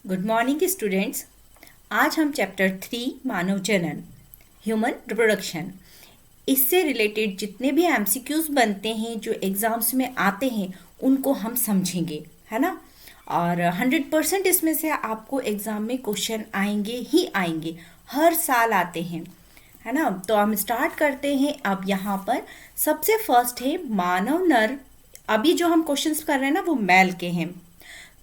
Good morning students. आज हम chapter 3 मानव जनन ह्यूमन रिप्रोडक्शन इससे रिलेटेड जितने भी एमसीक्यूज बनते हैं जो एग्ज़ाम्स में आते हैं उनको हम समझेंगे, है ना। और 100% इसमें से आपको एग्ज़ाम में क्वेश्चन आएंगे ही आएंगे, हर साल आते हैं, है ना। तो हम स्टार्ट करते हैं। अब यहाँ पर सबसे फर्स्ट है मानव नर। अभी जो हम क्वेश्चंस कर रहे हैं ना वो मेल के हैं।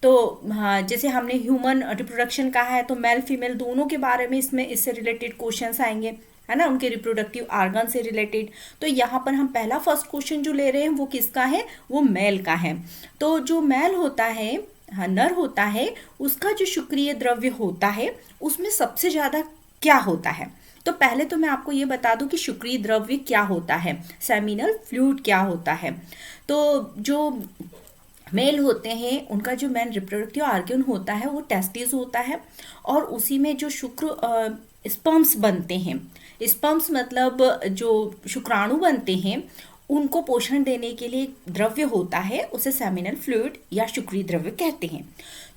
तो हाँ, जैसे हमने ह्यूमन रिप्रोडक्शन कहा है तो मेल फीमेल दोनों के बारे में इसमें इससे रिलेटेड क्वेश्चंस आएंगे, है ना, उनके रिप्रोडक्टिव आर्गन से रिलेटेड। तो यहाँ पर हम पहला फर्स्ट क्वेश्चन जो ले रहे हैं वो किसका है, वो मेल का है। तो जो मेल होता है, हाँ, नर होता है, उसका जो शुक्रिय द्रव्य होता है उसमें सबसे ज़्यादा क्या होता है। तो पहले तो मैं आपको ये बता दूं कि शुक्रिय द्रव्य क्या होता है, सेमिनल फ्लूइड क्या होता है। तो जो मेल होते हैं उनका जो मेन रिप्रोडक्टिव आर्गन होता है वो टेस्टिस होता है, और उसी में जो शुक्र स्पर्म्स बनते हैं, स्पर्म्स मतलब जो शुक्राणु बनते हैं उनको पोषण देने के लिए द्रव्य होता है, उसे सेमिनल फ्लूइड या शुक्रिय द्रव्य कहते हैं।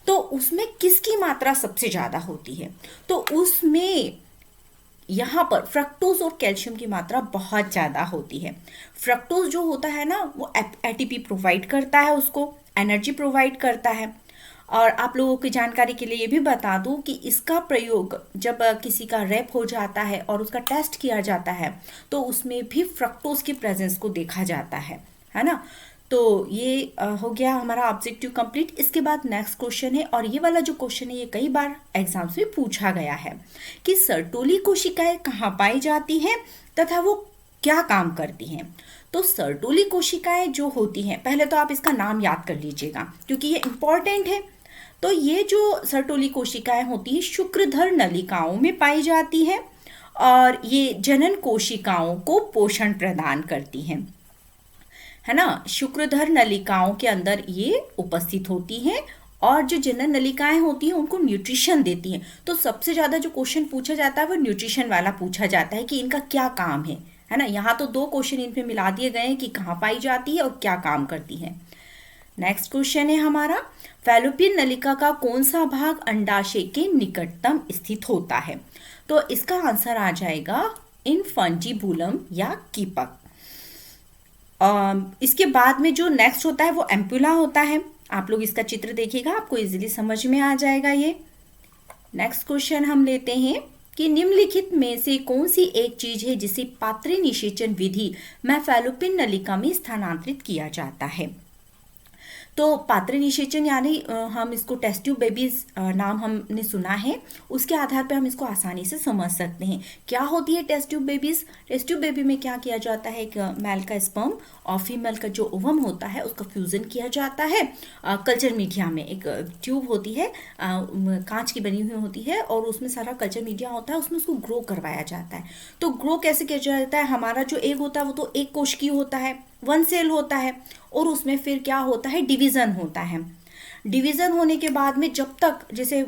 तो उसमें किसकी मात्रा सबसे ज़्यादा होती है, तो उसमें यहाँ पर फ्रक्टोज और कैल्शियम की मात्रा बहुत ज़्यादा होती है। फ्रक्टोज जो होता है ना वो एटीपी प्रोवाइड करता है, उसको एनर्जी प्रोवाइड करता है। और आप लोगों की जानकारी के लिए ये भी बता दूं कि इसका प्रयोग जब किसी का रेप हो जाता है और उसका टेस्ट किया जाता है तो उसमें भी फ्रक्टोज की प्रेजेंस को देखा जाता है ना। तो ये हो गया हमारा ऑब्जेक्टिव कंप्लीट। इसके बाद नेक्स्ट क्वेश्चन है, और ये वाला जो क्वेश्चन है ये कई बार एग्जाम्स में पूछा गया है कि सर्टोली कोशिकाएं कहाँ पाई जाती हैं तथा वो क्या काम करती हैं। तो सर्टोली कोशिकाएं जो होती हैं, पहले तो आप इसका नाम याद कर लीजिएगा क्योंकि ये इंपॉर्टेंट है। तो ये जो सर्टोली कोशिकाएं होती हैं शुक्रधर नलिकाओं में पाई जाती है और ये जनन कोशिकाओं को पोषण प्रदान करती हैं, है ना। शुक्रधर नलिकाओं के अंदर ये उपस्थित होती हैं और जो जनन नलिकाएं होती हैं उनको न्यूट्रिशन देती हैं। तो सबसे ज़्यादा जो क्वेश्चन पूछा जाता है वो न्यूट्रिशन वाला पूछा जाता है कि इनका क्या काम है ना। यहाँ तो दो क्वेश्चन इन पे मिला दिए गए हैं कि कहाँ पाई जाती है और क्या काम करती है। नेक्स्ट क्वेश्चन है हमारा, फैलोपियन नलिका का कौन सा भाग अंडाशय के निकटतम स्थित होता है। तो इसका आंसर आ जाएगा इनफंजिबुलम या कीपक। इसके बाद में जो नेक्स्ट होता है वो एम्पुला होता है। आप लोग इसका चित्र देखिएगा, आपको इजीली समझ में आ जाएगा ये। नेक्स्ट क्वेश्चन हम लेते हैं कि निम्नलिखित में से कौन सी एक चीज है जिसे पात्र निषेचन विधि में फैलोपियन नलिका में स्थानांतरित किया जाता है। तो पात्र निषेचन यानी हम इसको टेस्ट ट्यूब बेबीज नाम हमने सुना है, उसके आधार पर हम इसको आसानी से समझ सकते हैं क्या होती है test tube babies. Test tube baby में क्या किया जाता है, एक मेल का स्पर्म और फीमेल का जो ओवम होता है उसका फ्यूजन किया जाता है। कल्चर मीडिया में एक ट्यूब होती है, कांच की बनी हुई होती है और उसमें सारा कल्चर मीडिया होता है, उसमें उसको ग्रो करवाया जाता है। तो ग्रो कैसे किया जाता है, हमारा जो एग होता है वो तो एक कोशिकीय होता है, वन सेल होता है, और उसमें फिर क्या होता है, डिवीजन होता है। डिवीजन होने के बाद में जब तक जैसे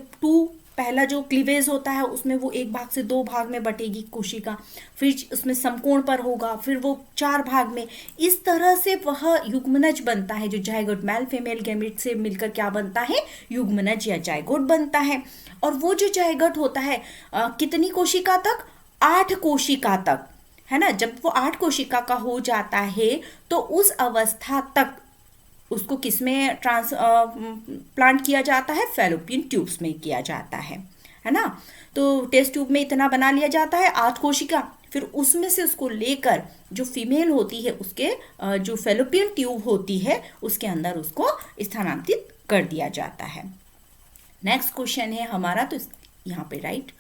पहला जो क्लीवेज होता है उसमें वो एक भाग से दो भाग में बटेगी कोशिका, फिर उसमें समकोण पर होगा, फिर वो चार भाग में, इस तरह से वह युग्मनज बनता है। जो जायगोट मेल फीमेल गैमेट से मिलकर क्या बनता है, युग्मनज या जायगोट बनता है। और वो जो जायगोट होता है कितनी कोशिका तक, 8 कोशिका तक, है ना। जब वो 8 कोशिका का हो जाता है तो उस अवस्था तक उसको किसमें प्लांट किया जाता है, फैलोपियन ट्यूब्स में किया जाता है ना। तो टेस्ट ट्यूब में इतना बना लिया जाता है 8 कोशिका, फिर उसमें से उसको लेकर जो फीमेल होती है उसके जो फैलोपियन ट्यूब होती है उसके अंदर उसको स्थानांतरित कर दिया जाता है। नेक्स्ट क्वेश्चन है हमारा, तो यहाँ पे राइट,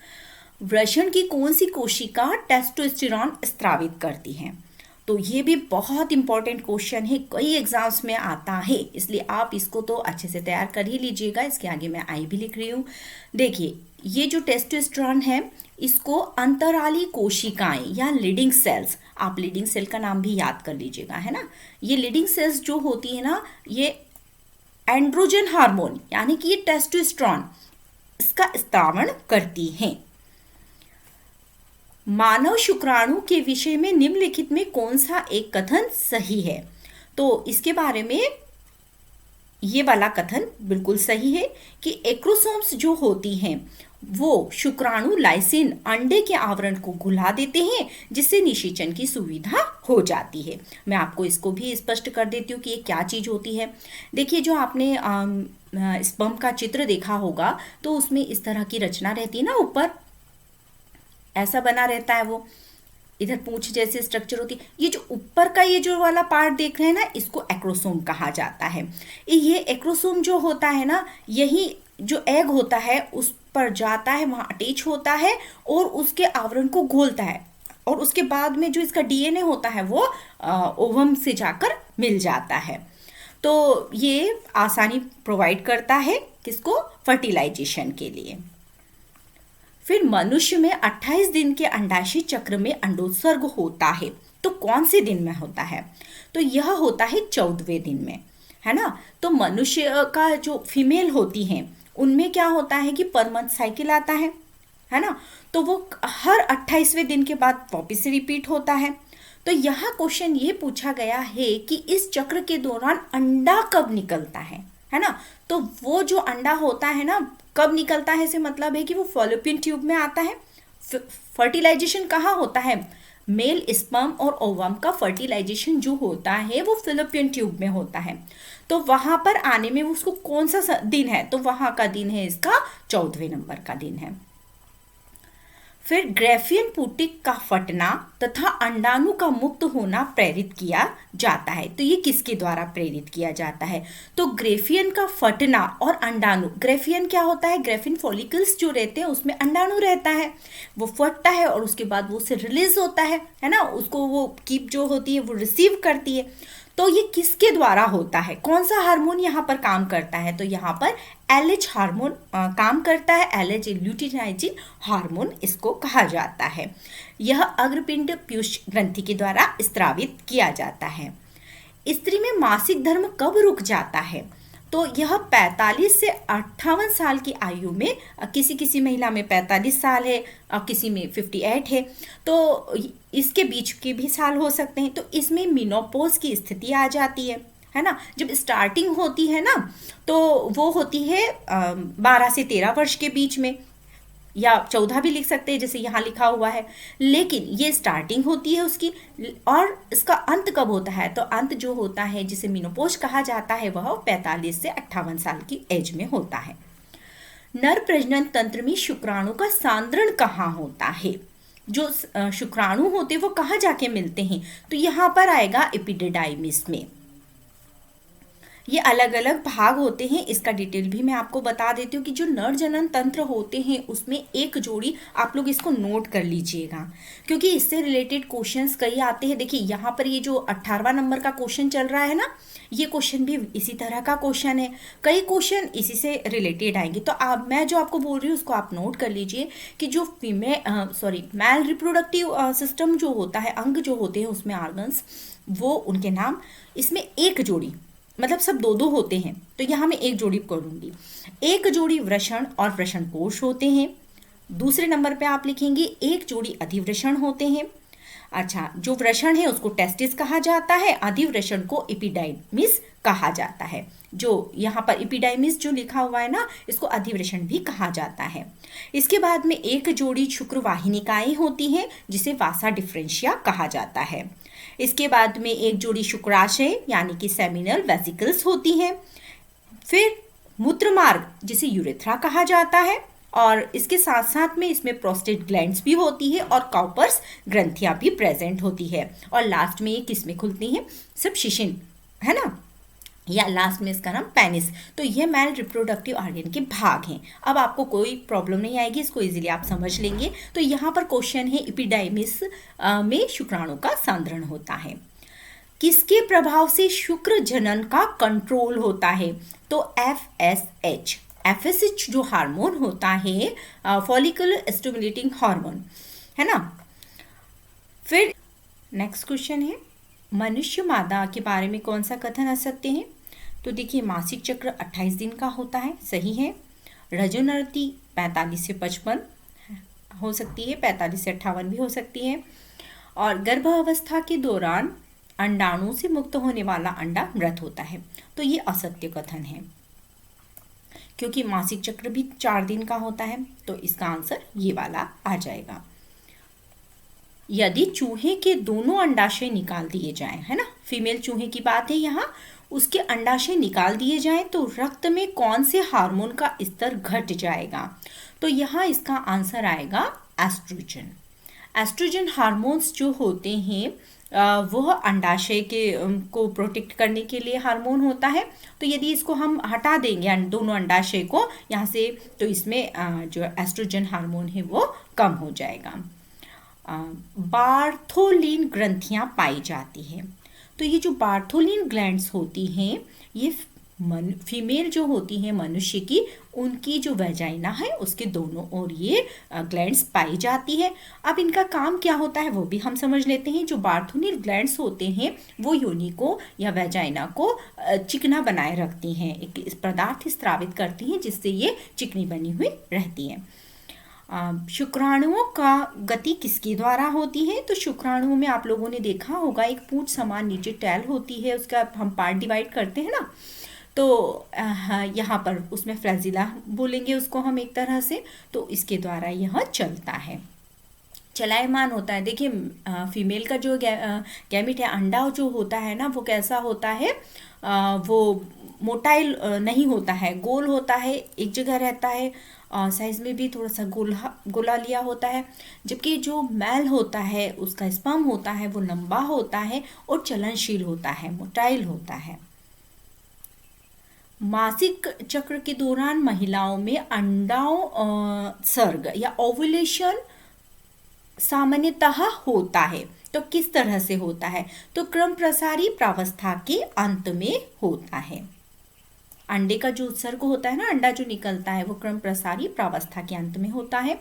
वृषण की कौन सी कोशिका टेस्टोस्टेरॉन स्रावित करती है। तो ये भी बहुत इंपॉर्टेंट क्वेश्चन है, कई एग्जाम्स में आता है, इसलिए आप इसको तो अच्छे से तैयार कर ही लीजिएगा। इसके आगे मैं आई भी लिख रही हूँ। देखिए ये जो टेस्टोस्टेरॉन है इसको अंतराली कोशिकाएं या लीडिंग सेल्स, आप लीडिंग सेल का नाम भी याद कर लीजिएगा, है ना। ये लीडिंग सेल्स जो होती है ना, ये एंड्रोजन हार्मोन यानी कि ये टेस्टोस्टेरॉन इसका स्त्रावण करती हैं। मानव शुक्राणु के विषय में निम्नलिखित में कौन सा एक कथन सही है। तो इसके बारे में ये वाला कथन बिल्कुल सही है कि एक्रोसोम्स जो होती हैं वो शुक्राणु लाइसिन अंडे के आवरण को घुला देते हैं, जिससे निषेचन की सुविधा हो जाती है। मैं आपको इसको भी स्पष्ट कर देती हूँ कि ये क्या चीज़ होती है। देखिए, जो आपने स्पर्म का चित्र देखा होगा तो उसमें इस तरह की रचना रहती है ना, ऊपर ऐसा बना रहता है, वो इधर पूंछ जैसे स्ट्रक्चर होती है। ये जो ऊपर का ये जो वाला पार्ट देख रहे हैं ना, इसको एक्रोसोम कहा जाता है। ये एक्रोसोम जो होता है ना, यही जो एग होता है उस पर जाता है, वहाँ अटैच होता है और उसके आवरण को घोलता है, और उसके बाद में जो इसका डीएनए होता है वो ओवम से जाकर मिल जाता है। तो ये आसानी प्रोवाइड करता है किसको, फर्टिलाइजेशन के लिए। फिर मनुष्य में 28 दिन के अंडाशय चक्र में अंडोत्सर्ग होता है। तो कौन से दिन में होता है, तो यह होता है 14वें दिन में, है ना। तो मनुष्य का जो फीमेल होती हैं उनमें क्या होता है कि पर मंथ साइकिल आता है ना। तो वो हर 28वें दिन के बाद वापिस से रिपीट होता है। तो यहाँ क्वेश्चन ये पूछा गया है कि इस चक्र के दौरान अंडा कब निकलता है ना। तो वो जो अंडा होता है ना, कब निकलता है से मतलब है कि वो फॉलोपियन ट्यूब में आता है। फर्टिलाइजेशन कहाँ होता है, मेल स्पर्म और ओवम का फर्टिलाइजेशन जो होता है वो फिलिपियन ट्यूब में होता है। तो वहां पर आने में उसको कौन सा दिन है, तो वहां का दिन है इसका 14वें नंबर का दिन है। फिर ग्रेफियन पुटिक का फटना तथा अंडाणु का मुक्त होना प्रेरित किया जाता है। तो ये किसके द्वारा प्रेरित किया जाता है, तो ग्रेफियन का फटना और अंडाणु। ग्रेफियन क्या होता है, ग्रेफिन फॉलिकल्स जो रहते हैं उसमें अंडाणु रहता है, वो फटता है और उसके बाद वो उससे रिलीज होता है ना, उसको वो कीप जो होती है वो रिसीव करती है। तो ये किसके द्वारा होता है, कौन सा हार्मोन यहाँ पर काम करता है, तो यहाँ पर एलएच हार्मोन काम करता है। एलएच ल्यूटिनाइजिन हार्मोन इसको कहा जाता है। यह अग्रपिंड पीयूष ग्रंथि के द्वारा स्त्रावित किया जाता है। स्त्री में मासिक धर्म कब रुक जाता है, तो यह 45 से 58 साल की आयु में, किसी किसी महिला में 45 साल है और किसी में 58 है, तो इसके बीच के भी साल हो सकते हैं। तो इसमें मेनोपॉज की स्थिति आ जाती है ना। जब स्टार्टिंग होती है ना, तो वो होती है 12 से 13 वर्ष के बीच में, या 14 भी लिख सकते हैं जैसे यहाँ लिखा हुआ है, लेकिन ये स्टार्टिंग होती है उसकी। और इसका अंत कब होता है, तो अंत जो होता है जिसे मेनोपॉज कहा जाता है वह 45 से 58 साल की एज में होता है। नर प्रजनन तंत्र में शुक्राणु का सांद्रण कहाँ होता है, जो शुक्राणु होते वो कहाँ जाके मिलते हैं, तो यहाँ पर आएगा एपिडिडाइमिस में। ये अलग अलग भाग होते हैं, इसका डिटेल भी मैं आपको बता देती हूँ कि जो नर जनन तंत्र होते हैं उसमें एक जोड़ी, आप लोग इसको नोट कर लीजिएगा क्योंकि इससे रिलेटेड क्वेश्चंस कई आते हैं। देखिए यहाँ पर ये जो 18वां नंबर का क्वेश्चन चल रहा है ना, ये क्वेश्चन भी इसी तरह का क्वेश्चन है, कई क्वेश्चन इसी से रिलेटेड आएंगे। तो आप, मैं जो आपको बोल रही हूँ उसको आप नोट कर लीजिए कि जो मेल रिप्रोडक्टिव सिस्टम जो होता है, अंग जो होते हैं उसमें ऑर्गन्स, वो उनके नाम, इसमें एक जोड़ी, मतलब सब दो दो होते हैं, तो यहाँ मैं एक जोड़ी करूंगी। एक जोड़ी वृषण और वृषण कोश होते हैं। दूसरे नंबर पे आप लिखेंगे एक जोड़ी अधिवृषण होते हैं। अच्छा, जो वृषण है उसको टेस्टिस कहा जाता है, अधिवृषण को एपिडाइमिस कहा जाता है। जो यहाँ पर एपिडाइमिस जो लिखा हुआ है ना, इसको अधिवृषण भी कहा जाता है। इसके बाद में एक जोड़ी शुक्र वाहिनिकाएं होती हैं जिसे वासा डिफरेंशिया कहा जाता है। इसके बाद में एक जोड़ी शुक्राशय यानी कि सेमिनल वेसिकल्स होती हैं। फिर मूत्रमार्ग जिसे यूरेथ्रा कहा जाता है, और इसके साथ साथ में इसमें प्रोस्टेट ग्लैंड्स भी होती है और काउपर्स ग्रंथियां भी प्रेजेंट होती है। और लास्ट में ये किस में खुलती हैं, सब शिशिन, है ना, या लास्ट में इसका नाम पेनिस। तो ये मेल रिप्रोडक्टिव ऑर्गन के भाग हैं। अब आपको कोई प्रॉब्लम नहीं आएगी, इसको इजीली आप समझ लेंगे। तो यहाँ पर क्वेश्चन है एपिडाइमिस में शुक्राणु का सांद्रण होता है। किसके प्रभाव से शुक्र जनन का कंट्रोल होता है, तो FSH। FSH जो हार्मोन होता है, फॉलिकल स्टिमुलेटिंग हार्मोन, है ना। फिर नेक्स्ट क्वेश्चन है, मनुष्य मादा के बारे में कौन सा कथन आ सकते हैं, तो देखिए मासिक चक्र 28 दिन का होता है, सही है। रजोनरति 45 से 55 हो सकती है, 45 से 58 भी हो सकती है। और गर्भावस्था के दौरान अंडाणु से मुक्त होने वाला अंडा मृत होता है। तो ये असत्य कथन है, क्योंकि मासिक चक्र भी 4 दिन का होता है। तो इसका आंसर ये वाला आ जाएगा। यदि चूहे के दोनों अंडाशय निकाल दिए जाएं, है ना, फीमेल चूहे की बात है यहाँ, उसके अंडाशय निकाल दिए जाएं तो रक्त में कौन से हार्मोन का स्तर घट जाएगा? तो यहाँ इसका आंसर आएगा एस्ट्रोजन। एस्ट्रोजन हार्मोन्स जो होते हैं वह अंडाशय के को प्रोटेक्ट करने के लिए हार्मोन होता है। तो यदि इसको हम हटा देंगे दोनों अंडाशय को यहाँ से, तो इसमें जो एस्ट्रोजन हार्मोन है वो कम हो जाएगा। बार्थोलिन ग्रंथियां पाई जाती हैं। तो ये जो बार्थोलिन ग्लैंड्स होती हैं, ये फीमेल जो होती हैं मनुष्य की, उनकी जो वेजाइना है उसके दोनों ओर ये ग्लैंड्स पाई जाती है। अब इनका काम क्या होता है वो भी हम समझ लेते हैं। जो बार्थोलिन ग्लैंड्स होते हैं वो योनि को या वेजाइना को चिकना बनाए रखती हैं, एक पदार्थ स्रावित करती हैं जिससे ये चिकनी बनी हुई रहती है। शुक्राणुओं का गति किसके द्वारा होती है? तो शुक्राणुओं में आप लोगों ने देखा होगा एक पूंछ समान नीचे टैल होती है, उसका हम पार्ट डिवाइड करते हैं ना, तो यहाँ पर उसमें फ्लैजिला बोलेंगे उसको हम एक तरह से। तो इसके द्वारा यह चलता है, चलायमान होता है। देखिए फीमेल का जो गैमिट है, अंडा जो होता है ना, वो कैसा होता है, वो मोटाइल नहीं होता है, गोल होता है, एक जगह रहता है, साइज में भी थोड़ा सा गोला लिया होता है। जबकि जो मैल होता है उसका स्पर्म होता है वो लंबा होता है और चलनशील होता है, मोटाइल होता है। मासिक चक्र के दौरान महिलाओं में सर्ग या ओव्यूलेशन सामान्यतः होता है। तो किस तरह से होता है? तो क्रम प्रसारी प्रावस्था के अंत में होता है। अंडे का जो उत्सर्ग होता है ना, अंडा जो निकलता है, वो क्रम प्रसारी प्रावस्था के अंत में होता है।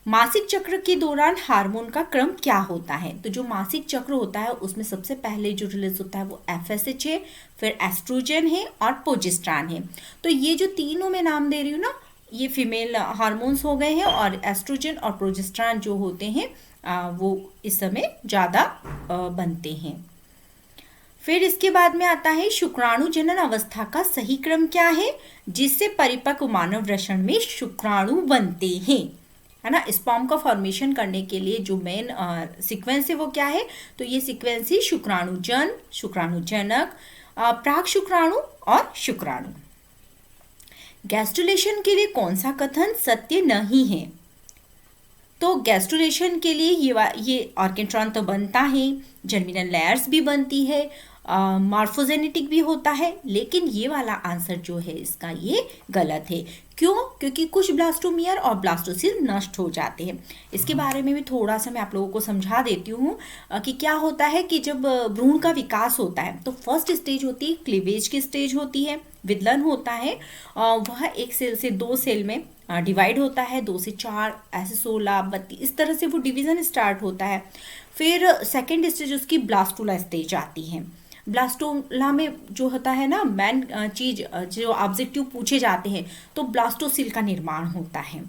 मासिक चक्र के दौरान हार्मोन का क्रम क्या होता है? तो जो मासिक चक्र होता है उसमें सबसे पहले जो रिलीज होता है वो एफएसएच है, फिर एस्ट्रोजन है और प्रोजेस्टेरॉन है। तो ये जो तीनों मैं नाम दे रही हूँ ना, ये फीमेल हार्मोन्स हो गए हैं, और एस्ट्रोजन और प्रोजेस्टेरॉन जो होते हैं वो इस समय ज़्यादा बनते हैं। फिर इसके बाद में आता है शुक्राणु जनन अवस्था का सही क्रम क्या है, जिससे परिपक्व मानव वृषण में शुक्राणु बनते हैं, है ना। स्पर्म का फॉर्मेशन करने के लिए जो मेन सीक्वेंस है वो क्या है? तो ये सीक्वेंस ही शुक्राणुजन, शुक्राणुजनक, प्राक शुक्राणु और शुक्राणु। गैस्ट्रुलेशन के लिए कौन सा कथन सत्य नहीं है? तो गैस्ट्रुलेशन के लिए ये ऑर्केट्रॉन तो बनता है, जर्मिनल लेयर्स भी बनती है, मॉर्फोजेनेटिक भी होता है, लेकिन ये वाला आंसर जो है इसका ये गलत है। क्यों? क्योंकि कुछ ब्लास्टोमियर और ब्लास्टोसिल नष्ट हो जाते हैं। इसके बारे में भी थोड़ा सा मैं आप लोगों को समझा देती हूँ कि क्या होता है कि जब भ्रूण का विकास होता है तो फर्स्ट स्टेज होती है क्लीवेज की स्टेज होती है, विदलन होता है, वह एक सेल से 2 सेल में डिवाइड होता है, 2 से 4, ऐसे 16, 32, इस तरह से वो डिवीज़न स्टार्ट होता है। फिर सेकेंड स्टेज उसकी ब्लास्टूला स्टेज आती है। ब्लास्टोला में जो होता है ना, मेन चीज जो ऑब्जेक्टिव पूछे जाते हैं, तो ब्लास्टोसिल का निर्माण होता है।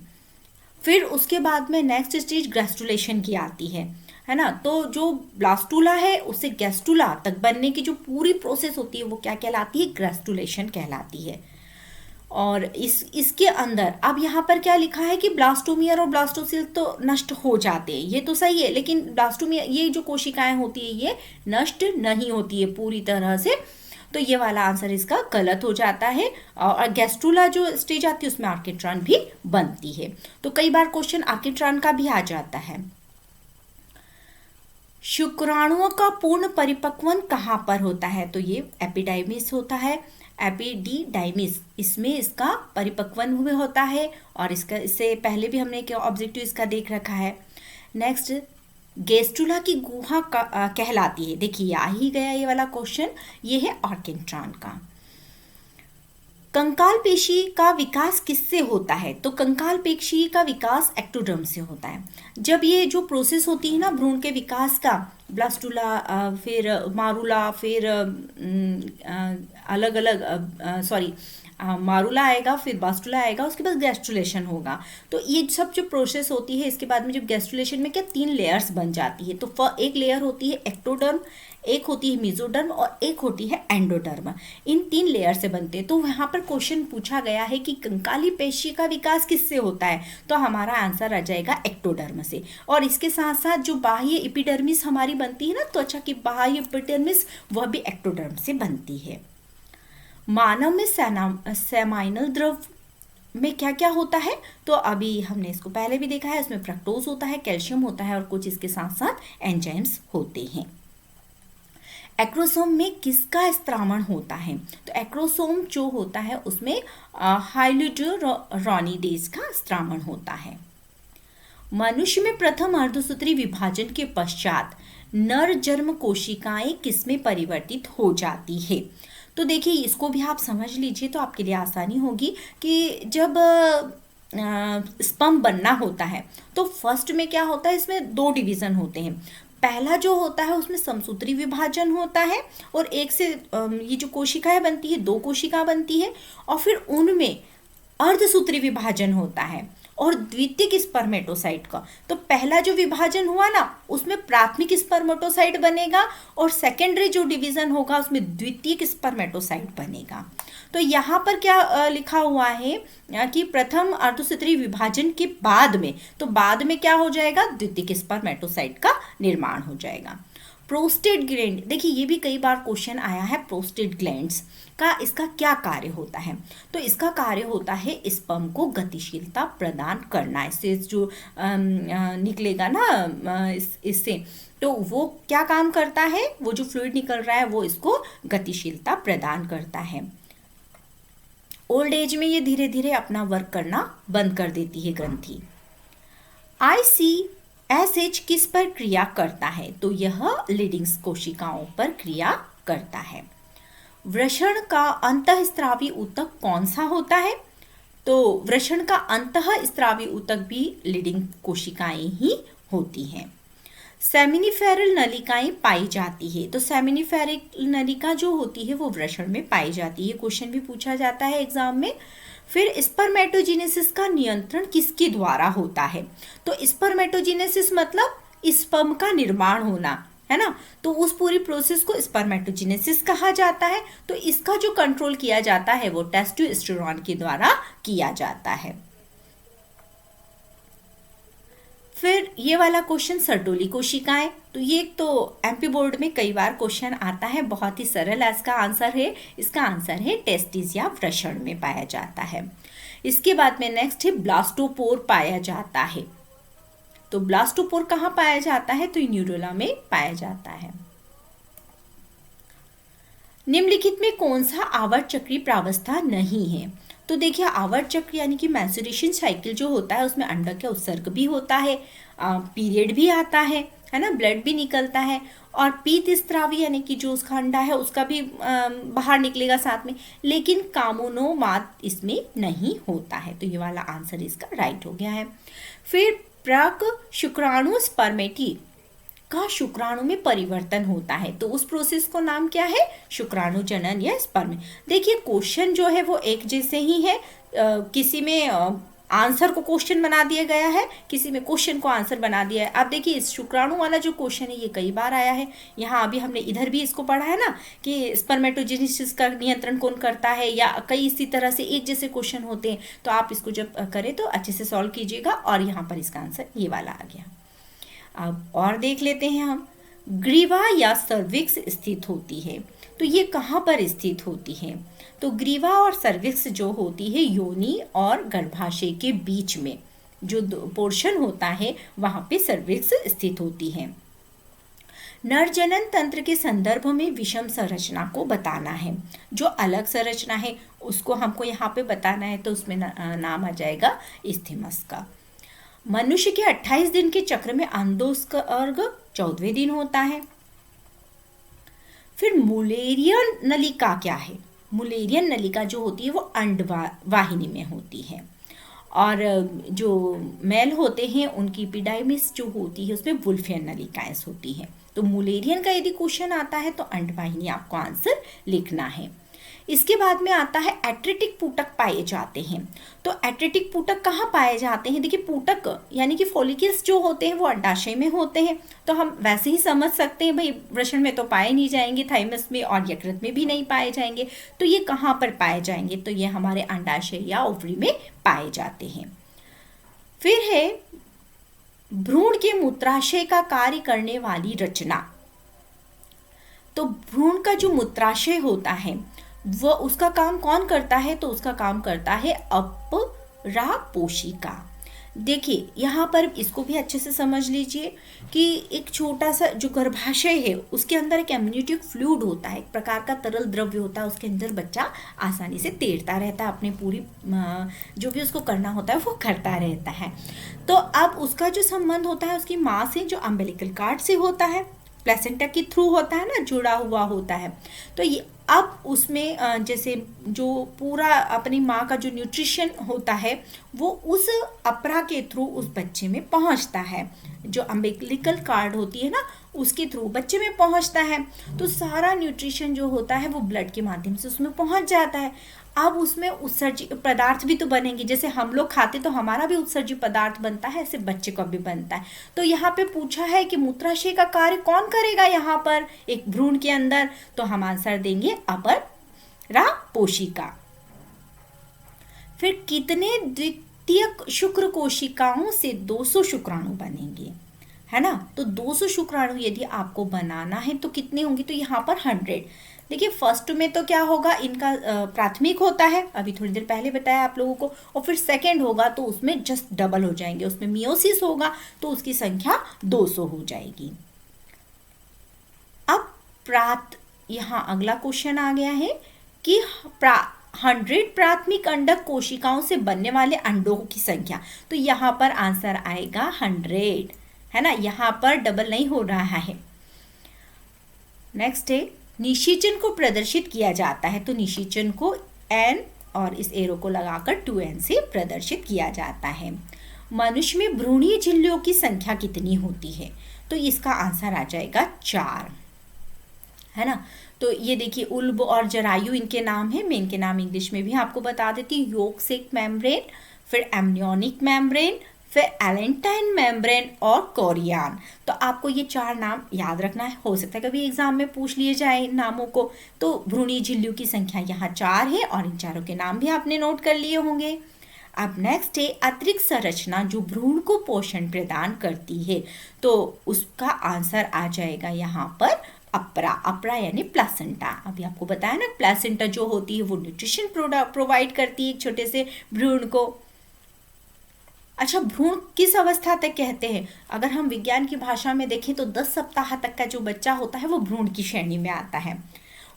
फिर उसके बाद में नेक्स्ट स्टेज गैस्ट्रुलेशन की आती है ना। तो जो ब्लास्टूला है उससे गैस्टूला तक बनने की जो पूरी प्रोसेस होती है वो क्या कहलाती है? गैस्ट्रुलेशन कहलाती है। और इसके अंदर अब यहाँ पर क्या लिखा है कि ब्लास्टोमियर और ब्लास्टोसिल तो नष्ट हो जाते हैं, ये तो सही है, लेकिन ब्लास्टोमियर ये जो कोशिकाएं होती है ये नष्ट नहीं होती है पूरी तरह से। तो ये वाला आंसर इसका गलत हो जाता है। और गैस्ट्रुला जो स्टेज आती है उसमें आर्किट्रॉन भी बनती है। तो कई बार क्वेश्चन आर्किट्रॉन का भी आ जाता है। शुक्राणुओं का पूर्ण परिपक्वन कहाँ पर होता है? तो ये एपिडाइमिस होता है, एपिडीडाइमिस, इसमें इसका परिपक्वन हुए होता है। और इससे पहले भी हमने क्या ऑब्जेक्टिव इसका देख रखा है। नेक्स्ट गैस्ट्रुला की गुहा कहलाती है। देखिए आ ही गया ये वाला क्वेश्चन, ये है ऑर्केट्रॉन का। कंकाल पेशी का विकास किससे होता है? तो कंकाल पेशी का विकास एक्टोडर्म से होता है। जब ये जो प्रोसेस होती है ना भ्रूण के विकास का, ब्लास्टूला, फिर मारूला, फिर अलग अलग मारुला आएगा, फिर बास्टुला आएगा, उसके बाद गैस्ट्रुलेशन होगा। तो ये सब जो प्रोसेस होती है, इसके बाद में जब गैस्ट्रुलेशन में क्या 3 लेयर्स बन जाती है। तो एक लेयर होती है एक्टोडर्म, एक होती है मेसोडर्म और एक होती है एंडोडर्म। इन 3 लेयर से बनते हैं। तो यहाँ पर क्वेश्चन पूछा गया है कि कंकाली पेशी का विकास किससे होता है, तो हमारा आंसर आ जाएगा एक्टोडर्म से। और इसके साथ साथ जो बाह्य एपिडर्मिस हमारी बनती है ना, त्वचा की बाह्य एपिडर्मिस, वह भी एक्टोडर्म से बनती है। मानव में सेमाइनल द्रव में क्या क्या होता है, तो अभी हमने इसको पहले भी देखा है। उसमें फ्रक्टोज होता है, कैल्शियम होता है और कुछ इसके साथ साथ एंजाइम्स होते हैं। एक्रोसोम में किसका स्त्रावण होता है, तो एक्रोसोम जो होता है उसमें हाइल्यूरोनिडेज का स्त्रावण होता है। मनुष्य में प्रथम अर्धसूत्री विभाजन के पश्चात नर जन्म कोशिकाएं किसमें परिवर्तित हो जाती है। तो देखिए, इसको भी आप समझ लीजिए तो आपके लिए आसानी होगी कि जब स्पर्म बनना होता है तो फर्स्ट में क्या होता है, इसमें 2 डिवीजन होते हैं। पहला जो होता है उसमें समसूत्री विभाजन होता है और एक से ये जो कोशिकाएं बनती है 2 कोशिका बनती है, और फिर उनमें अर्धसूत्री विभाजन होता है और द्वितीयक स्पर्मेटोसाइट का। तो पहला जो विभाजन हुआ ना, उसमें प्राथमिक स्पर्मेटोसाइट बनेगा और सेकेंडरी जो डिवीजन होगा उसमें द्वितीयक स्पर्मेटोसाइट बनेगा। तो यहाँ पर क्या लिखा हुआ है कि प्रथम अर्धसूत्री विभाजन के बाद में, तो बाद में क्या हो जाएगा, द्वितीयक स्पर्मेटोसाइट का निर्माण हो जाएगा। प्रोस्टेट ग्लैंड, देखिए ये भी कई बार क्वेश्चन आया है, प्रोस्टेट ग्लैंड्स का इसका क्या कार्य होता है, तो इसका कार्य होता है स्पर्म को गतिशीलता प्रदान करना। इससे जो निकलेगा ना इससे, तो वो क्या काम करता है, वो जो फ्लूइड निकल रहा है वो इसको गतिशीलता प्रदान करता है। ओल्ड एज में ये धीरे धीरे अपना वर्क करना बंद कर देती है ग्रंथि। ICSH किस पर क्रिया करता है, तो यह लीडिंग्स कोशिकाओं पर क्रिया करता है। वृषण का अंतःस्रावी ऊतक कौन सा होता है, तो वृषण का अंतःस्रावी ऊतक भी लीडिंग कोशिकाएं ही होती हैं। सेमिनिफेरल नलिकाएं पाई जाती है, तो सेमिनिफेरल नलिका जो होती है वो वृषण में पाई जाती है। क्वेश्चन भी पूछा जाता है एग्जाम में। फिर स्पर्मेटोजेनेसिस का नियंत्रण किसके द्वारा होता है, तो स्पर्मेटोजेनेसिस मतलब स्पर्म का निर्माण होना है ना, तो उस पूरी प्रोसेस को स्पर्मेटोजेनेसिस कहा जाता है। तो इसका जो कंट्रोल किया जाता है वो टेस्टोस्टेरोन के द्वारा किया जाता है। फिर ये वाला क्वेश्चन सर्टोली कोशिकाएं, तो ये तो एमपी बोर्ड में कई बार क्वेश्चन आता है, बहुत ही सरल इसका आंसर है। इसका आंसर है टेस्टिस या वृषण में पाया जाता है। इसके बाद में नेक्स्ट है ब्लास्टोपोर पाया जाता है, तो ब्लास्टोपोर कहाँ पाया जाता है, तो न्यूरोला में पाया जाता है। निम्नलिखित में कौन सा आवर्त चक्रीय प्रावस्था नहीं है, तो देखिए आवर्त चक्र यानी कि मैंस्ट्रुएशन साइकिल जो होता है उसमें अंडक का उत्सर्ग भी होता है, पीरियड भी आता है ना, ब्लड भी निकलता है, और पीत स्त्रावी यानी कि जो उसका अंडा है उसका भी बाहर निकलेगा साथ में, लेकिन कामोनोमाद इसमें नहीं होता है। तो ये वाला आंसर इसका राइट हो गया है। फिर प्राक शुक्राणु स्पर्मेटी का शुक्राणु में परिवर्तन होता है, तो उस प्रोसेस को नाम क्या है, शुक्राणु जनन या स्पर्म। देखिए क्वेश्चन जो है वो एक जैसे ही है, किसी में आंसर को क्वेश्चन बना दिया गया है, किसी में क्वेश्चन को आंसर बना दिया है। अब देखिए इस शुक्राणु वाला जो क्वेश्चन है ये कई बार आया है, यहाँ अभी हमने इधर भी इसको पढ़ा है ना कि स्पर्मेटोजेनेसिस का नियंत्रण कौन करता है, या कई इसी तरह से एक जैसे क्वेश्चन होते हैं। तो आप इसको जब करें तो अच्छे से सॉल्व कीजिएगा, और यहाँ पर इसका आंसर ये वाला आ गया। अब और देख लेते हैं हम, ग्रीवा या सर्विक्स स्थित होती है, तो ये कहाँ पर स्थित होती है, तो ग्रीवा और सर्विक्स जो होती है योनि और गर्भाशय के बीच में जो पोर्शन होता है वहाँ पे सर्विक्स स्थित होती है। नरजनन तंत्र के संदर्भ में विषम संरचना को बताना है, जो अलग संरचना है उसको हमको यहाँ पे बताना है, तो उसमें नाम आ जाएगा इस्थीमस का। मनुष्य के 28 दिन के चक्र में अंडोत्सर्ग 14वें दिन होता है। फिर मुलेरियन नलिका क्या है, मुलेरियन नलिका जो होती है वो अंडवाहिनी में होती है, और जो मेल होते हैं उनकी एपिडाइमिस जो होती है उसमें वुल्फियन नलिकाएं होती हैं। तो मुलेरियन का यदि क्वेश्चन आता है तो अंडवाहिनी आपको आंसर लिखना है। इसके बाद में आता है एट्रिटिक पुटक पाए जाते हैं। तो एट्रिटिक पुटक कहाँ पाए जाते हैं? देखिए पुटक यानी कि फॉलिकल्स जो होते हैं वो अंडाशय में होते हैं, तो हम वैसे ही समझ सकते हैं भाई वृषण में तो पाए नहीं जाएंगे, थाइमस में और यकृत में भी नहीं पाए जाएंगे, तो ये कहाँ पर पाए जाएंगे? तो ये हमारे अंडाशय या ओवरी में पाए जाते हैं। फिर है भ्रूण के मूत्राशय का कार्य करने वाली रचना। तो भ्रूण का जो मूत्राशय होता है वो उसका काम कौन करता है? तो उसका काम करता है अपरापोशिका। देखिए यहाँ पर इसको भी अच्छे से समझ लीजिए कि एक छोटा सा जो गर्भाशय है उसके अंदर एक एम्नियोटिक फ्लूइड होता है, एक प्रकार का तरल द्रव्य होता है, उसके अंदर बच्चा आसानी से तैरता रहता है, अपनी पूरी जो भी उसको करना होता है वो करता रहता है। तो अब उसका जो संबंध होता है उसकी माँ से, जो अम्बिलिकल कार्ड से होता है, प्लेसेंटा के थ्रू होता है ना, जुड़ा हुआ होता है। तो ये अब उसमें जैसे जो पूरा अपनी माँ का जो न्यूट्रिशन होता है वो उस अपरा के थ्रू उस बच्चे में पहुँचता है, जो अम्बिलिकल कार्ड होती है ना उसके थ्रू बच्चे में पहुँचता है। तो सारा न्यूट्रिशन जो होता है वो ब्लड के माध्यम से उसमें पहुँच जाता है। अब उसमें उत्सर्जित पदार्थ भी तो बनेंगे, जैसे हम लोग खाते तो हमारा भी उत्सर्जित पदार्थ बनता है, ऐसे बच्चे का भी बनता है। तो यहाँ पे पूछा है कि मूत्राशय का कार्य कौन करेगा यहाँ पर एक भ्रूण के अंदर? तो हम आंसर देंगे अपरापोशिका। फिर कितने द्वितीयक शुक्र कोशिकाओं से 200 शुक्राणु बनेंगे, है ना? तो 200 शुक्राणु यदि आपको बनाना है तो कितने होंगे? तो यहाँ पर 100। देखिए फर्स्ट में तो क्या होगा, इनका प्राथमिक होता है, अभी थोड़ी देर पहले बताया आप लोगों को, और फिर सेकंड होगा तो उसमें जस्ट डबल हो जाएंगे, उसमें मियोसिस होगा तो उसकी संख्या 200 हो जाएगी। अब यहाँ अगला क्वेश्चन आ गया है कि 100 प्राथमिक अंडक कोशिकाओं से बनने वाले अंडों की संख्या। तो यहाँ पर आंसर आएगा 100, है ना, यहाँ पर डबल नहीं हो रहा है। नेक्स्ट है निषेचन को प्रदर्शित किया जाता है। तो निषेचन को n और इस एरो को लगाकर 2n से प्रदर्शित किया जाता है। मनुष्य में भ्रूणीय झिल्लियों की संख्या कितनी होती है? तो इसका आंसर आ जाएगा 4, है ना। तो ये देखिए उल्ब और जरायु इनके नाम है, मैं इनके नाम इंग्लिश में भी आपको बता देती हूँ। योक मेम्ब्रेन, फिर एमनियोनिक मेम्ब्रेन, फिर एलेंटाइन मेम्ब्रेन और कोरियन। तो आपको ये 4 नाम याद रखना है, हो सकता है कभी एग्जाम में पूछ लिए जाए नामों को। तो भ्रूणीय झिल्लियों की संख्या यहाँ 4 है और इन चारों के नाम भी आपने नोट कर लिए होंगे। अब नेक्स्ट है अतिरिक्त संरचना जो भ्रूण को पोषण प्रदान करती है। तो उसका आंसर आ जाएगा यहाँ पर अपरा यानी प्लासेंटा। अभी आपको बताया ना, प्लासेंटा जो होती है वो न्यूट्रिशन प्रोवाइड करती है एक छोटे से भ्रूण को। अच्छा, भ्रूण किस अवस्था तक कहते हैं? अगर हम विज्ञान की भाषा में देखें तो 10 सप्ताह तक का जो बच्चा होता है वो भ्रूण की श्रेणी में आता है।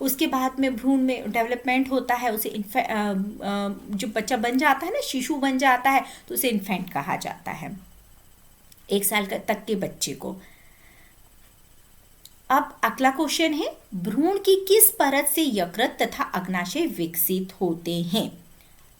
उसके बाद में भ्रूण में डेवलपमेंट होता है, उसे जो बच्चा बन जाता है ना, शिशु बन जाता है, तो उसे इन्फेंट कहा जाता है, 1 साल तक के बच्चे को। अब अगला क्वेश्चन है भ्रूण की किस परत से यकृत तथा अग्नाशय विकसित होते हैं?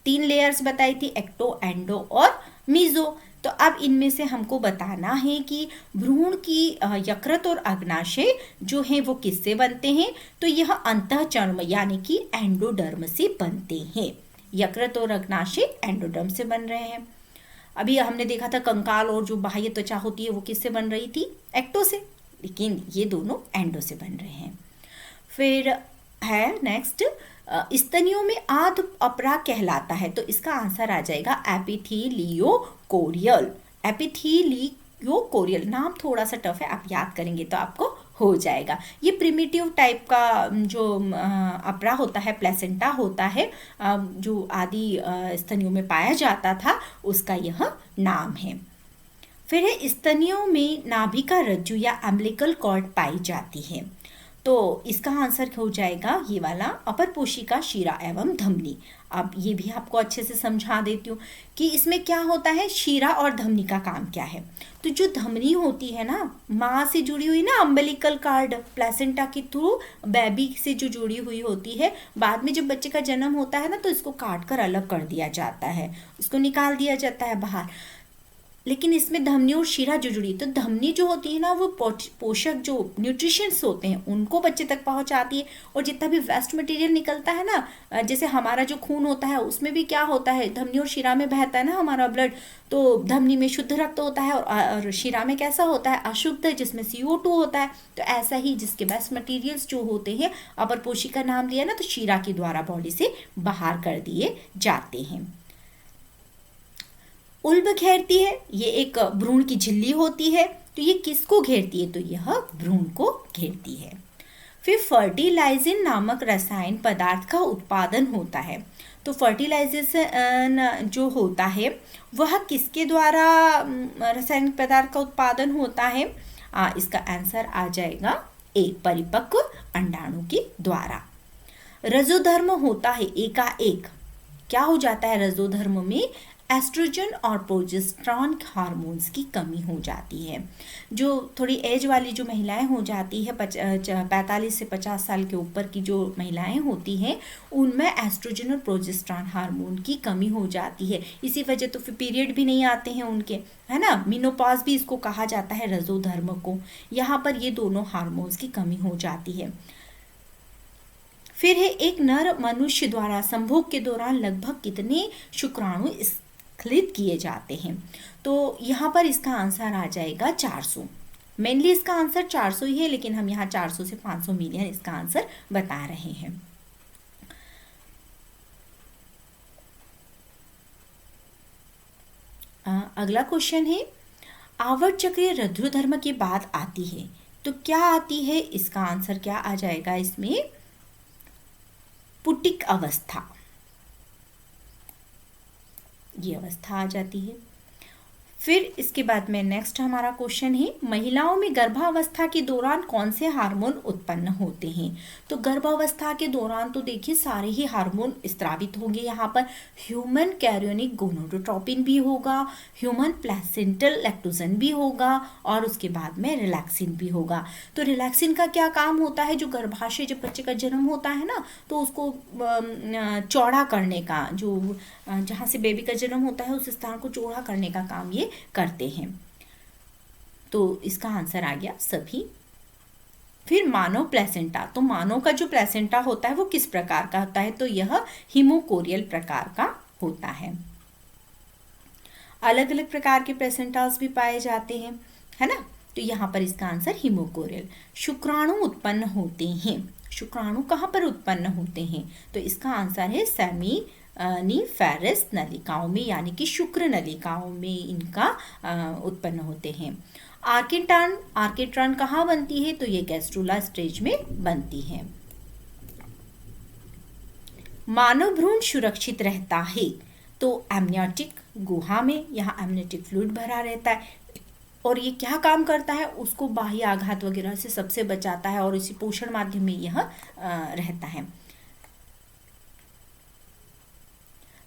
3 लेयर्स बताई थी, एक्टो, एंडो और मीजो। तो अब इनमें से हमको बताना है कि भ्रूण की यकृत और अग्नाशय जो हैं वो किससे बनते हैं? तो यह अंतःचर्म यानी कि एंडोडर्म से बनते हैं। यकृत और अग्नाशय एंडोडर्म से बन रहे हैं। अभी हमने देखा था कंकाल और जो बाह्य त्वचा होती है वो किससे बन रही थी? एक्टो से, लेकिन ये दोनों एंडो से बन रहे हैं। फिर है नेक्स्ट स्तनियों में आध अपरा कहलाता है। तो इसका आंसर आ जाएगा एपिथेलियोकोरियल। एपिथेलियोकोरियल नाम थोड़ा सा टफ है, आप याद करेंगे तो आपको हो जाएगा। ये प्रिमिटिव टाइप का जो अपरा होता है, प्लेसेंटा होता है, जो आदि स्तनियों में पाया जाता था, उसका यह नाम है। फिर है स्तनियों में नाभिका रज्जु या अम्बिलिकल कॉर्ड पाई जाती है। तो इसका आंसर हो जाएगा ये वाला अपर पोशिका, शिरा एवं धमनी। अब ये भी आपको अच्छे से समझा देती हूँ कि इसमें क्या होता है, शिरा और धमनी का काम क्या है। तो जो धमनी होती है ना, माँ से जुड़ी हुई ना, अम्बिलिकल कार्ड प्लेसेंटा के थ्रू बेबी से जो जुड़ी हुई होती है, बाद में जब बच्चे का जन्म होता है ना तो इसको काट कर अलग कर दिया जाता है, उसको निकाल दिया जाता है बाहर। लेकिन इसमें धमनी और शिरा जो जुड़ी, तो धमनी जो होती है ना वो पोषक जो न्यूट्रिशंस होते हैं उनको बच्चे तक पहुंचाती है। और जितना भी वेस्ट मटेरियल निकलता है ना, जैसे हमारा जो खून होता है उसमें भी क्या होता है, धमनी और शिरा में बहता है ना हमारा ब्लड, तो धमनी में शुद्ध रक्त होता है और शिरा में कैसा होता है, अशुद्ध, जिसमें CO2 होता है। तो ऐसा ही जिसके वेस्ट मटीरियल्स जो होते हैं, अपर पोषी का नाम लिया ना, तो शिरा के द्वारा बॉडी से बाहर कर दिए जाते हैं। उल्ब घेरती है, ये एक भ्रूण की झिल्ली होती है। तो ये किसको घेरती है, तो यह भ्रूण को घेरती है। फिर फर्टिलाइजिन नामक रसायन पदार्थ का उत्पादन होता है। तो फर्टिलाइजेशन जो होता है वह किसके द्वारा रासायनिक पदार्थ का उत्पादन होता है, इसका आंसर आ जाएगा ए, परिपक्व अंडाणु के द्वारा। रजोधर्म होता है एकाएक, क्या हो जाता है रजोधर्म में, एस्ट्रोजन और प्रोजेस्टेरॉन हार्मोन्स की कमी हो जाती है। जो थोड़ी एज वाली जो महिलाएं हो जाती है, 45 से 50 साल के ऊपर की जो महिलाएं होती हैं, उनमें एस्ट्रोजन और प्रोजेस्टेरॉन हार्मोन की कमी हो जाती है। इसी वजह तो फिर पीरियड भी नहीं आते हैं उनके, है ना, मेनोपॉज भी इसको कहा जाता है रजोधर्म को। यहाँ पर ये दोनों हार्मोन्स की कमी हो जाती है। फिर है एक नर मनुष्य द्वारा संभोग के दौरान लगभग कितने शुक्राणु स्खलित किए जाते हैं, तो यहाँ पर इसका आंसर आ जाएगा 400। मेनली इसका आंसर 400 ही है, लेकिन हम यहाँ 400 से 500 मिलियन इसका आंसर बता रहे हैं। अगला क्वेश्चन है, आवर्त चक्रीय रज्जुधर्म की बात आती है तो क्या आती है, इसका आंसर क्या आ जाएगा इसमें, पुटिक अवस्था, ये अवस्था आ जाती है। फिर इसके बाद में नेक्स्ट हमारा क्वेश्चन है, महिलाओं में गर्भावस्था के दौरान कौन से हार्मोन उत्पन्न होते हैं। तो गर्भावस्था के दौरान तो देखिए सारे ही हार्मोन स्रावित होंगे। यहाँ पर ह्यूमन कैरियोनिक गोनाडोट्रोपिन भी होगा, ह्यूमन प्लेसेंटल लैक्टोजन भी होगा, और उसके बाद में रिलैक्सिन भी होगा। तो रिलैक्सिन का क्या काम होता है, जो गर्भाशय जब बच्चे का जन्म होता है ना, तो उसको चौड़ा करने का, जो जहाँ से बेबी का जन्म होता है उस स्थान को चौड़ा करने का काम ये करते हैं। तो इसका आंसर आ गया सभी। फिर मानव प्लेसेंटा, तो मानव का जो प्लेसेंटा होता है वो किस प्रकार का होता है, तो यह हिमोकोरियल प्रकार का होता है। अलग अलग प्रकार के प्लेसेंटास भी पाए जाते हैं, है ना, तो यहाँ पर इसका आंसर हिमोकोरियल। शुक्राणु उत्पन्न होते हैं, शुक्राणु कहाँ पर उत्पन्न होते हैं, तो इसका आंसर है सेमीनिफेरस नलिकाओं में, यानी कि शुक्र नलिकाओं में इनका उत्पन्न होते हैं। आर्केट्रॉन कहाँ बनती है, तो ये गैस्ट्रुला स्टेज में बनती है। मानव भ्रूण सुरक्षित रहता है, तो एमनियोटिक गुहा में, यहाँ एमनियोटिक फ्लूइड भरा रहता है, और ये क्या काम करता है, उसको बाह्य आघात वगैरह से सबसे बचाता है, और इसी पोषण माध्यम में यह रहता है।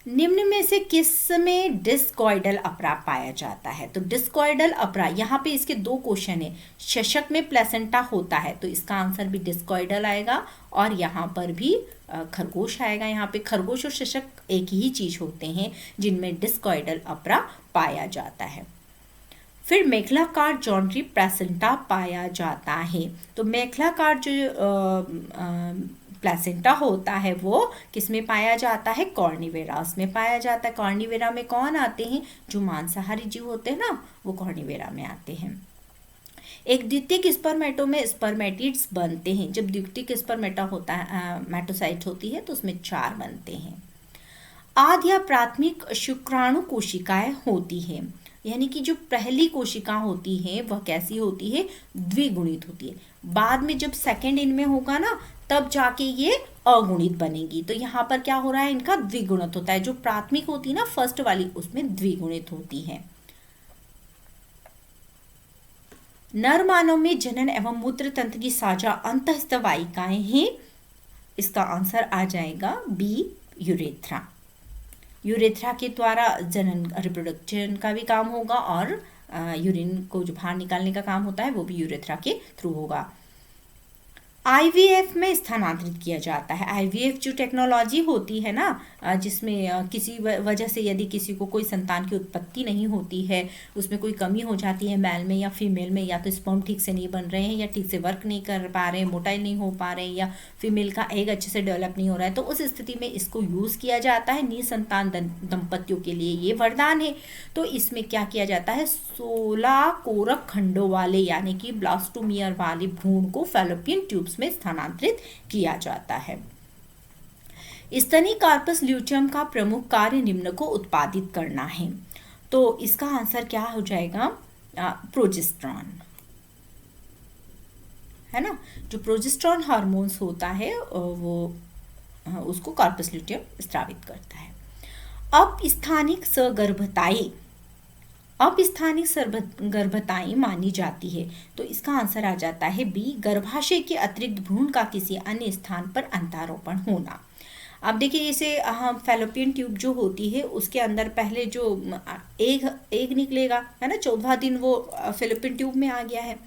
निम्न में से किस में डिस्कॉइडल अपरा पाया जाता है, तो डिस्कॉइडल अपरा, यहाँ पे इसके दो क्वेश्चन है। शशक में प्लेसेंटा होता है, तो इसका आंसर भी डिस्कॉइडल आएगा, और यहाँ पर भी खरगोश आएगा। यहाँ पे खरगोश और शशक एक ही चीज होते हैं जिनमें डिस्कॉइडल अपरा पाया जाता है। फिर मेखलाकार जॉन्ट्री प्लेसेंटा पाया जाता है, तो मेखलाकार जो प्लेसेंटा होता है वो किस में पाया जाता है, कॉर्निवेरास में पाया जाता है। कॉर्निवेरा में कौन आते हैं, जो मांसाहारी जीव होते हैं ना, वो कॉर्निवेरा में आते हैं। एक द्वितीयक स्पर्मेटो में स्पर्मेटिड्स बनते हैं। जब द्वितीयक स्पर्मेटा होता है, मेटोसाइट होती है, तो उसमें 4 बनते हैं। आद्य या प्राथमिक शुक्राणु कोशिकाएं होती है, यानी कि जो पहली कोशिका होती है वह कैसी होती है, द्विगुणित होती है। बाद में जब सेकंड इनमें होगा ना, तब जाके ये अगुणित बनेगी। तो यहाँ पर क्या हो रहा है, इनका द्विगुणित होता है। जो प्राथमिक होती है ना, फर्स्ट वाली, उसमें द्विगुणित होती है। नर मानव में जनन एवं मूत्र तंत्र की साझा अंतःस्थ वाहिकाएं हैं, इसका आंसर आ जाएगा बी, यूरेथ्रा। यूरेथ्रा के द्वारा जनन, रिप्रोडक्शन का भी काम होगा, और यूरिन को जो बाहर निकालने का काम होता है वो भी यूरेथ्रा के थ्रू होगा। आईवीएफ में स्थानांतरित किया जाता है। आईवीएफ जो टेक्नोलॉजी होती है ना, जिसमें किसी वजह से यदि किसी को कोई संतान की उत्पत्ति नहीं होती है, उसमें कोई कमी हो जाती है मेल में या फीमेल में, या तो स्पर्म ठीक से नहीं बन रहे हैं, या ठीक से वर्क नहीं कर पा रहे हैं, मोटाइल नहीं हो पा रहे हैं, या फीमेल का एग अच्छे से डेवलप नहीं हो रहा है, तो उस स्थिति में इसको यूज़ किया जाता है। निसंतान दंपतियों के लिए ये वरदान है। तो इसमें क्या किया जाता है, 16 कोरक खंडों वाले यानी कि ब्लास्टोमियर वाले भ्रूण को फैलोपियन ट्यूब्स में स्थानांतरित किया जाता है। स्तनी कार्पस ल्यूटियम का प्रमुख कार्य निम्न को उत्पादित करना है। तो इसका आंसर क्या हो जाएगा, प्रोजेस्टेरॉन, है ना। जो प्रोजेस्टेरॉन हार्मोन्स होता है वो उसको कार्पस ल्यूटियम स्रावित करता है। अपस्थानिक गर्भताई मानी जाती है। तो इसका आंसर आ जाता है बी, गर्भाशय के अतिरिक्त भ्रूण का किसी अन्य स्थान पर अंतारोपण होना। अब देखिए, जैसे हम फैलोपियन ट्यूब जो होती है उसके अंदर पहले जो एग निकलेगा, है ना, 14वां दिन वो फैलोपियन ट्यूब में आ गया है।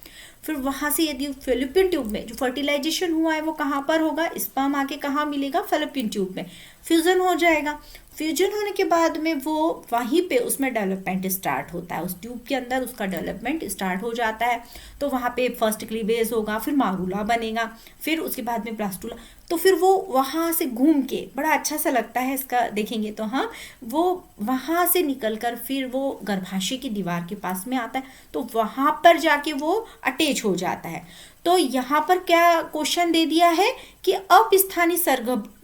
फिर वहाँ से यदि फैलोपियन ट्यूब में जो फर्टिलाइजेशन हुआ है वो कहाँ पर होगा, स्पर्म आके कहाँ मिलेगा, फैलोपियन ट्यूब में फ्यूजन हो जाएगा। फ्यूजन होने के बाद में वो वहीं पे उसमें डेवलपमेंट स्टार्ट होता है, उस ट्यूब के अंदर उसका डेवलपमेंट स्टार्ट हो जाता है। तो वहाँ पे फर्स्ट क्लीवेज होगा, फिर मारूला बनेगा, फिर उसके बाद में ब्लास्टूला। तो फिर वो वहाँ से घूम के, बड़ा अच्छा सा लगता है इसका देखेंगे तो, हाँ, वो वहाँ से निकलकर फिर वो गर्भाशय की दीवार के पास में आता है, तो वहाँ पर जाके वो अटैच हो जाता है। तो यहाँ पर क्या क्वेश्चन दे दिया है कि अपस्थानी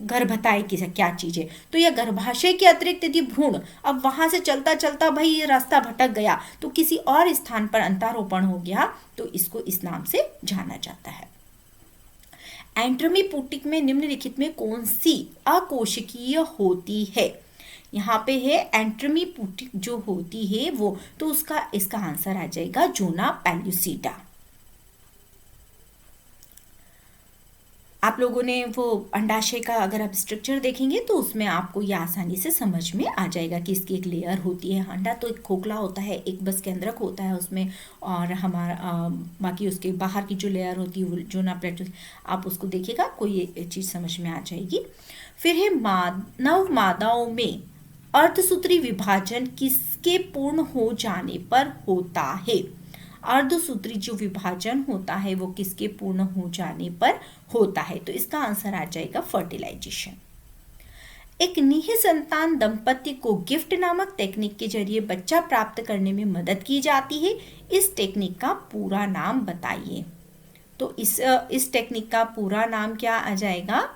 गर्भताई की क्या चीज है, तो यह गर्भाशय के अतिरिक्त यदि भ्रूण अब वहां से चलता चलता भाई ये रास्ता भटक गया तो किसी और स्थान पर अंतारोपण हो गया, तो इसको इस नाम से जाना जाता है। एंट्रमी पुटिक में निम्नलिखित में कौन सी अकोशिकीय होती है। यहाँ पे है एंट्रमी पुटिक जो होती है वो, तो इसका आंसर आ जाएगा जोना पेल्यूसिडा। आप लोगों ने वो अंडाशय का अगर आप स्ट्रक्चर देखेंगे तो उसमें आपको ये आसानी से समझ में आ जाएगा कि इसकी एक लेयर होती है। अंडा तो एक खोखला होता है, एक बस केंद्रक होता है उसमें, और हमारा बाकी उसके बाहर की जो लेयर होती है वो जो ना प्लेट, आप उसको देखिएगा, कोई चीज़ समझ में आ जाएगी। फिर है मानव मादाओं में अर्धसूत्री विभाजन किसके पूर्ण हो जाने पर होता है। अर्धसूत्री जो विभाजन होता है वो किसके पूर्ण हो जाने पर होता है, तो इसका आंसर आ जाएगा फर्टिलाइजेशन। एक निःसंतान दंपति को गिफ्ट नामक टेक्निक के जरिए बच्चा प्राप्त करने में मदद की जाती है। इस टेक्निक का पूरा नाम बताइए। तो इस टेक्निक का पूरा नाम क्या आ जाएगा,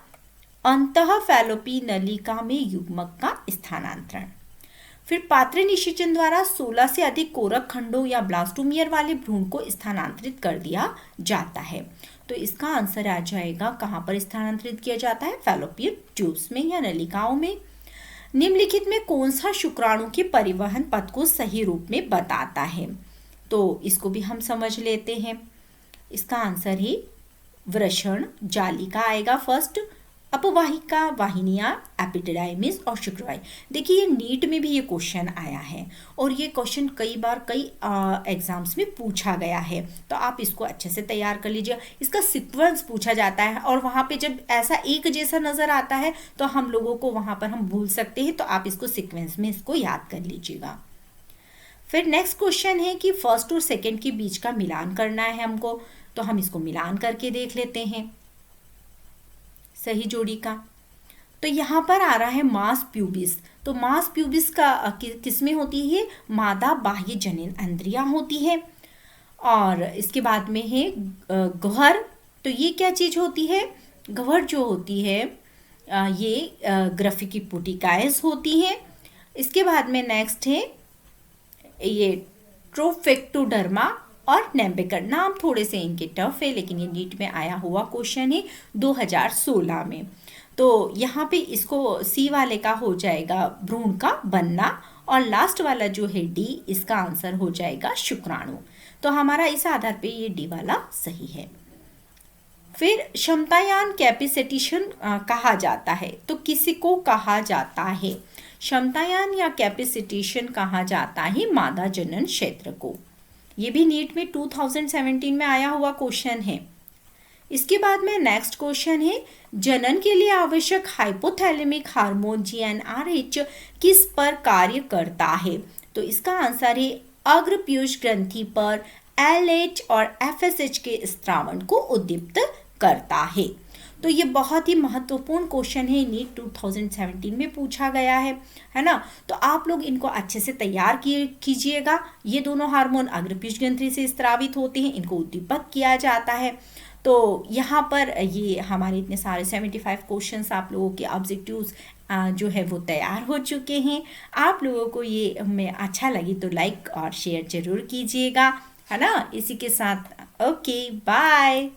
अंतः फैलोपी नलिका में युग्मक का स्थानांतरण। फिर पात्र निषेचन द्वारा 16 से अधिक कोरक खंडों या ब्लास्टोमियर वाले भ्रूण को स्थानांतरित कर दिया जाता है। तो इसका आंसर आ जाएगा, कहाँ पर स्थानांतरित किया जाता है, फैलोपियन ट्यूब्स में या नलिकाओं में। निम्नलिखित में कौन सा शुक्राणु के परिवहन पथ को सही रूप में बताता है, तो इसको भी हम समझ लेते हैं। इसका आंसर ही वृषण जालिका आएगा फर्स्ट, अपवाहिका वाहिनियां एपिडिडाइमिस और शुक्रवाई। देखिए ये नीट में भी ये क्वेश्चन आया है और ये क्वेश्चन कई बार कई एग्जाम्स में पूछा गया है, तो आप इसको अच्छे से तैयार कर लीजिए। इसका सीक्वेंस पूछा जाता है और वहाँ पे जब ऐसा एक जैसा नज़र आता है तो हम लोगों को वहाँ पर हम भूल सकते हैं, तो आप इसको सीक्वेंस में इसको याद कर लीजिएगा। फिर नेक्स्ट क्वेश्चन है कि फर्स्ट और सेकेंड के बीच का मिलान करना है हमको, तो हम इसको मिलान करके देख लेते हैं सही जोड़ी का। तो यहाँ पर आ रहा है मास प्यूबिस, तो मास प्यूबिस का किसमें होती है, मादा बाह्य जनन इंद्रियां होती है। और इसके बाद में है गह्वर, तो ये क्या चीज होती है, गह्वर जो होती है ये ग्राफिकी पुटिकाएस होती है। इसके बाद में नेक्स्ट है ये ट्रोफेक्टोडर्मा और नेम्बेकर। नाम थोड़े से इनके टफ है लेकिन ये नीट में आया हुआ क्वेश्चन है 2016 में। तो यहाँ पे इसको सी वाले का हो जाएगा भ्रूण का बनना और लास्ट वाला जो है डी, इसका आंसर हो जाएगा शुक्राणु। तो हमारा इस आधार पे ये डी वाला सही है। फिर क्षमतायान कैपेसिटेशन कहा जाता है, तो किसी को कहा जाता है क्षमतायान या कैपेसिटेशन कहा जाता है मादा जनन क्षेत्र को। ये भी नीट में 2017 में आया हुआ क्वेश्चन है। इसके बाद में नेक्स्ट क्वेश्चन है, जनन के लिए आवश्यक हाइपोथैलेमिक हार्मोन GnRH किस पर कार्य करता है? तो इसका आंसर है अग्रपीयूष ग्रंथि पर LH और FSH के स्त्रावण को उद्दीप्त करता है। तो ये बहुत ही महत्वपूर्ण क्वेश्चन है, नीट 2017 में पूछा गया है ना। तो आप लोग इनको अच्छे से तैयार कीजिएगा। ये दोनों हार्मोन अग्रपीयूष ग्रंथि से स्त्रावित होते हैं, इनको उद्दीपक किया जाता है। तो यहाँ पर ये हमारे इतने सारे 75 क्वेश्चंस आप लोगों के ऑब्जेक्टिव्स जो है वो तैयार हो चुके हैं। आप लोगों को ये हमें अच्छा लगी तो लाइक और शेयर जरूर कीजिएगा, है ना। इसी के साथ ओके बाय।